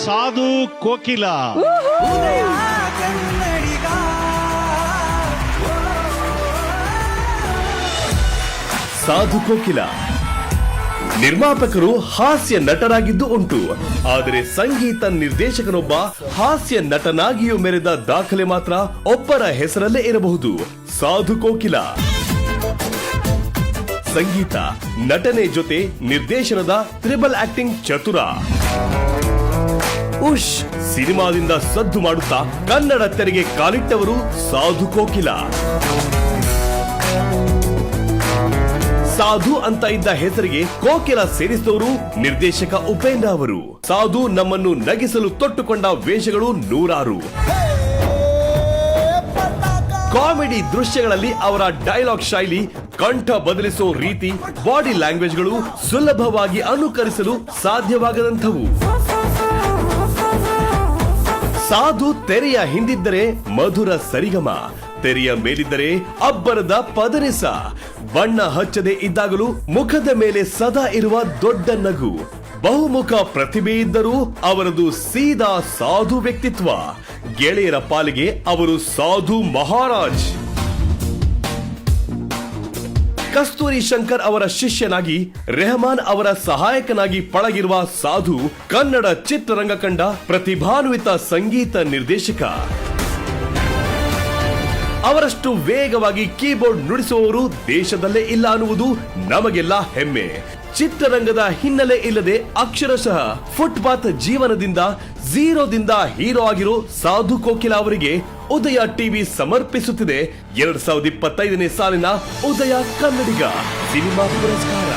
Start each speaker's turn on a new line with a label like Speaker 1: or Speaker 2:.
Speaker 1: ಸಾಧು ಕೋಕಿಲ.
Speaker 2: ಸಾಧು ಕೋಕಿಲ ನಿರ್ಮಾಪಕರು ಹಾಸ್ಯ ನಟರಾಗಿದ್ದು ಉಂಟು. ಆದರೆ ಸಂಗೀತ ನಿರ್ದೇಶಕನೊಬ್ಬ ಹಾಸ್ಯ ನಟನಾಗಿಯೂ ಮೆರೆದ ದಾಖಲೆ ಮಾತ್ರ ಒಬ್ಬರ ಹೆಸರಲ್ಲೇ ಇರಬಹುದು, ಸಾಧು ಕೋಕಿಲ. ಸಂಗೀತ, ನಟನೆ ಜೊತೆ ನಿರ್ದೇಶನದ ತ್ರಿಬಲ್ ಆಕ್ಟಿಂಗ್ ಚತುರ. ಉಶ್ ಸಿನಿಮಾದಿಂದ ಸದ್ದು ಮಾಡುತ್ತಾ ಕನ್ನಡ ತೆರೆಗೆ ಕಾಲಿಟ್ಟವರು ಸಾಧು ಕೋಕಿಲ. ಸಾಧು ಅಂತ ಇದ್ದ ಹೆಸರಿಗೆ ಕೋಕಿಲ ಸೇರಿಸಿದವರು ನಿರ್ದೇಶಕ ಉಪೇಂದ್ರ ಅವರು. ಸಾಧು ನಮ್ಮನ್ನು ನಗಿಸಲು ತೊಟ್ಟುಕೊಂಡ ವೇಷಗಳು ನೂರಾರು. ಕಾಮಿಡಿ ದೃಶ್ಯಗಳಲ್ಲಿ ಅವರ ಡೈಲಾಗ್ ಶೈಲಿ, ಕಂಠ ಬದಲಿಸೋ ರೀತಿ, ಬಾಡಿ ಲ್ಯಾಂಗ್ವೇಜ್ಗಳು ಸುಲಭವಾಗಿ ಅನುಕರಿಸಲು ಸಾಧ್ಯವಾಗದಂಥವು. ಸಾಧು ತೆರೆಯ ಹಿಂದಿದ್ದರೆ ಮಧುರ ಸರಿಗಮ, ತೆರೆಯ ಮೇಲಿದ್ದರೆ ಅಬ್ಬರದ ಪದನಿಸ. ಬಣ್ಣ ಹಚ್ಚದೆ ಇದ್ದಾಗಲೂ ಮುಖದ ಮೇಲೆ ಸದಾ ಇರುವ ದೊಡ್ಡ ನಗು. ಬಹುಮುಖ ಪ್ರತಿಭೆ ಇದ್ದರೂ ಅವರದು ಸೀದಾ ಸಾಧು ವ್ಯಕ್ತಿತ್ವ. ಗೆಳೆಯರ ಪಾಲಿಗೆ ಅವರು ಸಾಧು ಮಹಾರಾಜ್. ಕಸ್ತೂರಿ ಶಂಕರ್ ಅವರ ಶಿಷ್ಯನಾಗಿ, ರೆಹಮಾನ್ ಅವರ ಸಹಾಯಕನಾಗಿ ಪಳಗಿರುವ ಸಾಧು ಕನ್ನಡ ಚಿತ್ರರಂಗ ಕಂಡ ಪ್ರತಿಭಾನ್ವಿತ ಸಂಗೀತ ನಿರ್ದೇಶಕ. ಅವರಷ್ಟು ವೇಗವಾಗಿ ಕೀಬೋರ್ಡ್ ನುಡಿಸುವವರು ದೇಶದಲ್ಲೇ ಇಲ್ಲ ಅನ್ನುವುದು ನಮಗೆಲ್ಲ ಹೆಮ್ಮೆ. ಚಿತ್ರರಂಗದ ಹಿನ್ನೆಲೆ ಇಲ್ಲದೆ ಅಕ್ಷರಶಃ ಫುಟ್ಪಾತ್ ಜೀವನದಿಂದ ಝೀರೋದಿಂದ ಹೀರೋ ಆಗಿರೋ ಸಾಧು ಕೋಕಿಲ ಅವರಿಗೆ ಉದಯ ಟಿವಿ ಸಮರ್ಪಿಸುತ್ತಿದೆ 2025ನೇ ಸಾಲಿನ ಉದಯ ಕನ್ನಡಿಗ ಸಿನಿಮಾ ಪುರಸ್ಕಾರ.